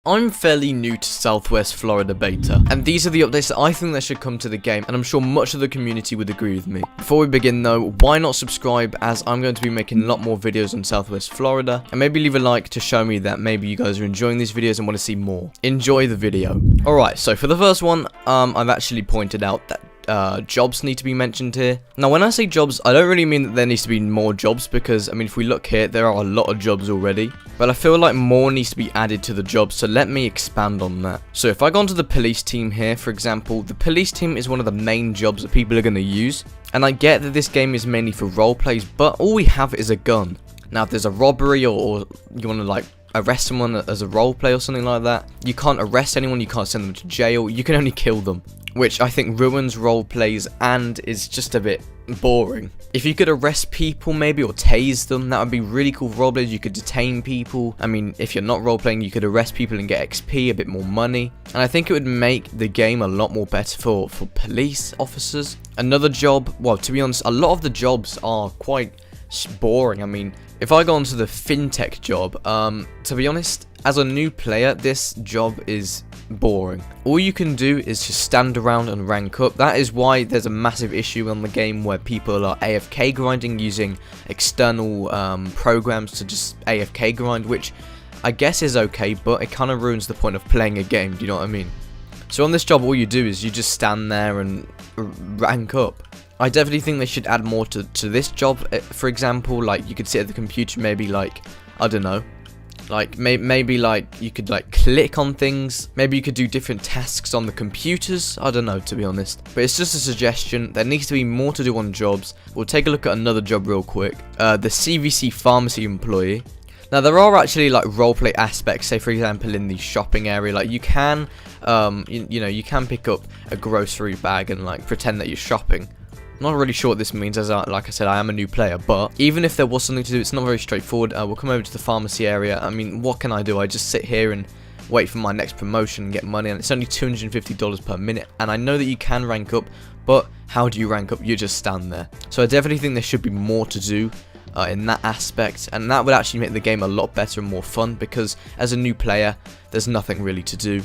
I'm fairly new to Southwest Florida beta, and these are the updates that I think that should come to the game, and I'm sure much of the community would agree with me. Before we begin though, why not subscribe, as I'm going to be making a lot more videos on Southwest Florida, and maybe leave a like to show me that maybe you guys are enjoying these videos and want to see more. Enjoy the video. Alright, so for the first one, I've actually pointed out that jobs need to be mentioned here. Now, when I say jobs, I don't really mean that there needs to be more jobs, because, I mean, if we look here, there are a lot of jobs already. But I feel like more needs to be added to the jobs, so let me expand on that. So if I go onto the police team here, for example, the police team is one of the main jobs that people are going to use. And I get that this game is mainly for role plays, but all we have is a gun. Now, if there's a robbery or you want to, like, arrest someone as a role play or something like that, you can't arrest anyone, you can't send them to jail, you can only kill them, which I think ruins role plays and is just a bit boring. If you could arrest people maybe, or tase them, that would be really cool for role plays. You could detain people. I mean, if you're not role playing, you could arrest people and get XP, a bit more money, and I think it would make the game a lot more better for police officers. Another job, well, to be honest, a lot of the jobs are quite boring. I mean, if I go onto the fintech job, to be honest, as a new player, this job is boring. All you can do is just stand around and rank up. That is why there's a massive issue on the game where people are AFK grinding using external programs to just AFK grind, which I guess is okay, but it kind of ruins the point of playing a game. Do you know what I mean? So on this job, all you do is you just stand there and rank up. I definitely think they should add more to this job. For example, like, you could sit at the computer, maybe, like, I don't know, like maybe like you could like click on things, maybe you could do different tasks on the computers. I don't know, to be honest, but it's just a suggestion. There needs to be more to do on jobs. We'll take a look at another job real quick, the CVC pharmacy employee. Now, there are actually like roleplay aspects, say for example in the shopping area, like you can you know, you can pick up a grocery bag and like pretend that you're shopping. I'm not really sure what this means, as like I said, I am a new player, but even if there was something to do, it's not very straightforward. We'll come over to the pharmacy area. I mean, what can I do? I just sit here and wait for my next promotion and get money, and it's only $250 per minute, and I know that you can rank up, but how do you rank up? You just stand there. So I definitely think there should be more to do in that aspect, and that would actually make the game a lot better and more fun, because as a new player, there's nothing really to do.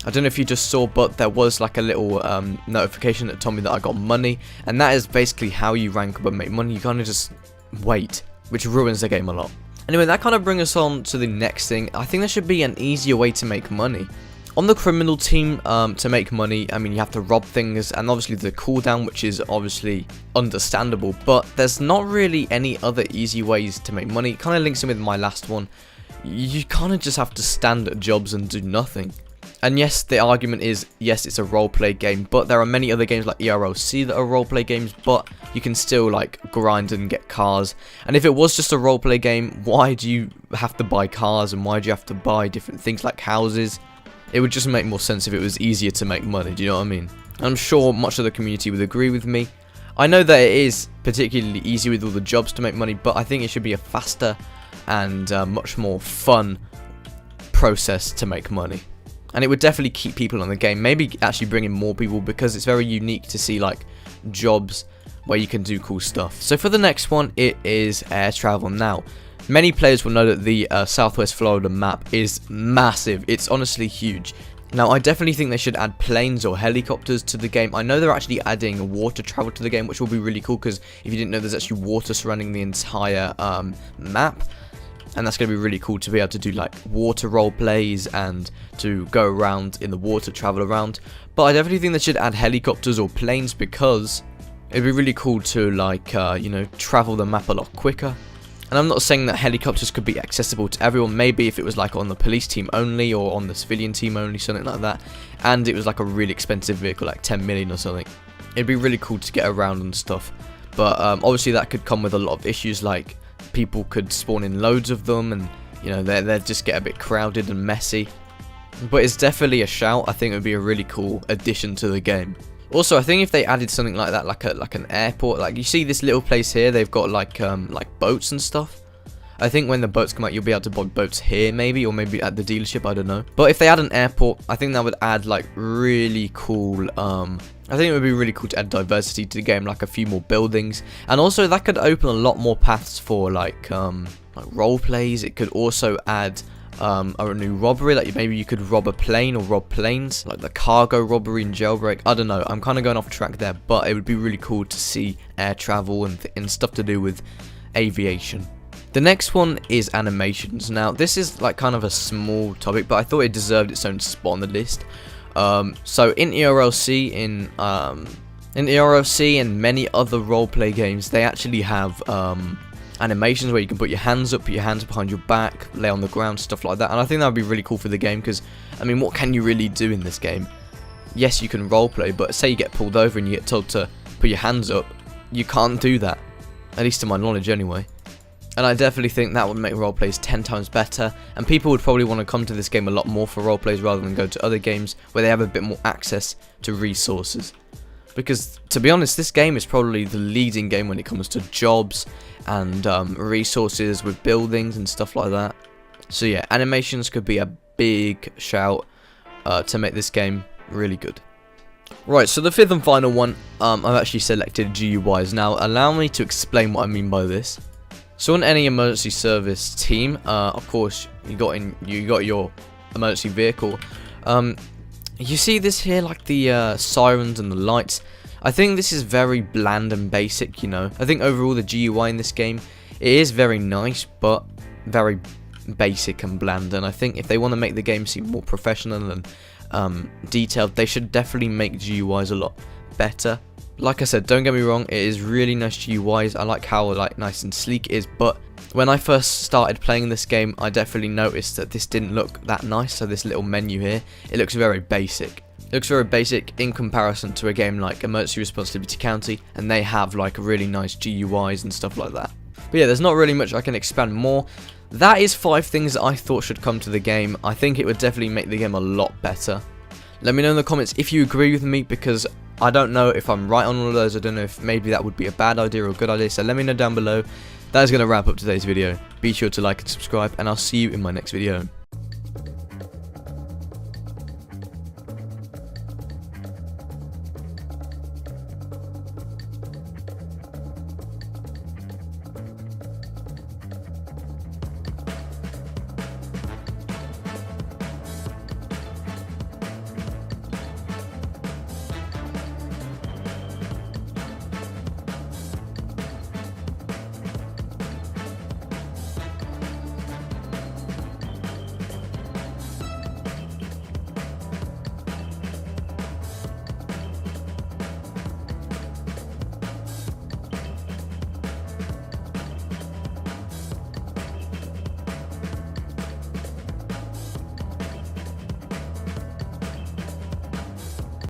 I don't know if you just saw, but there was like a little notification that told me that I got money, and that is basically how you rank up and make money. You kind of just wait, which ruins the game a lot. Anyway, that kind of brings us on to the next thing. I think there should be an easier way to make money. On the criminal team, to make money, I mean, you have to rob things, and obviously the cooldown, which is obviously understandable, but there's not really any other easy ways to make money. It kind of links in with my last one. You kind of just have to stand at jobs and do nothing. And yes, the argument is, yes, it's a roleplay game, but there are many other games like EROC that are roleplay games, but you can still like grind and get cars. And if it was just a roleplay game, why do you have to buy cars, and why do you have to buy different things like houses? It would just make more sense if it was easier to make money, do you know what I mean? I'm sure much of the community would agree with me. I know that it is particularly easy with all the jobs to make money, but I think it should be a faster and much more fun process to make money. And it would definitely keep people on the game, maybe actually bring in more people, because it's very unique to see like jobs where you can do cool stuff. So for the next one, it is air travel. Now, many players will know that the Southwest Florida map is massive. It's honestly huge. Now, I definitely think they should add planes or helicopters to the game. I know they're actually adding water travel to the game, which will be really cool, because if you didn't know, there's actually water surrounding the entire map. And that's going to be really cool to be able to do like water role plays and to go around in the water, travel around. But I definitely think they should add helicopters or planes, because it'd be really cool to like, you know, travel the map a lot quicker. And I'm not saying that helicopters could be accessible to everyone. Maybe if it was like on the police team only or on the civilian team only, something like that. And it was like a really expensive vehicle, like 10 million or something. It'd be really cool to get around and stuff. But obviously that could come with a lot of issues, like people could spawn in loads of them, and you know, they'd just get a bit crowded and messy. But it's definitely a shout. I think it would be a really cool addition to the game. Also, I think if they added something like that, like an airport, like you see this little place here, they've got like boats and stuff. I think when the boats come out, you'll be able to buy boats here maybe, or maybe at the dealership, I don't know. But if they add an airport, I think that would add like really cool, I think it would be really cool to add diversity to the game, like a few more buildings. And also that could open a lot more paths for like role plays. It could also add a new robbery, like maybe you could rob a plane or rob planes, like the cargo robbery in Jailbreak. I don't know, I'm kind of going off track there, but it would be really cool to see air travel and stuff to do with aviation. The next one is animations. Now this is like kind of a small topic, but I thought it deserved its own spot on the list. So in ERLC, and many other roleplay games, they actually have animations where you can put your hands up, put your hands behind your back, lay on the ground, stuff like that. And I think that would be really cool for the game, because I mean, what can you really do in this game? Yes, you can roleplay, but say you get pulled over and you get told to put your hands up, you can't do that, at least to my knowledge anyway. And I definitely think that would make roleplays 10 times better, and people would probably want to come to this game a lot more for roleplays rather than go to other games where they have a bit more access to resources. Because, to be honest, this game is probably the leading game when it comes to jobs and resources with buildings and stuff like that. So yeah, animations could be a big shout to make this game really good. Right, so the fifth and final one, I've actually selected GUIs. Now, allow me to explain what I mean by this. So on any emergency service team, of course, you got your emergency vehicle. You see this here, like the sirens and the lights. I think this is very bland and basic, you know. I think overall the GUI in this game, it is very nice, but very basic and bland. And I think if they want to make the game seem more professional and detailed, they should definitely make GUIs a lot better. Like I said, don't get me wrong, it is really nice GUIs. I like how nice and sleek it is, but when I first started playing this game, I definitely noticed that this didn't look that nice. So this little menu here, it looks very basic. It looks very basic in comparison to a game like Emergency Response Liberty County, and they have like really nice GUIs and stuff like that. But yeah, there's not really much I can expand more. That is 5 things that I thought should come to the game. I think it would definitely make the game a lot better. Let me know in the comments if you agree with me, because I don't know if I'm right on all of those. I don't know if maybe that would be a bad idea or a good idea, so let me know down below. That is going to wrap up today's video. Be sure to like and subscribe, and I'll see you in my next video.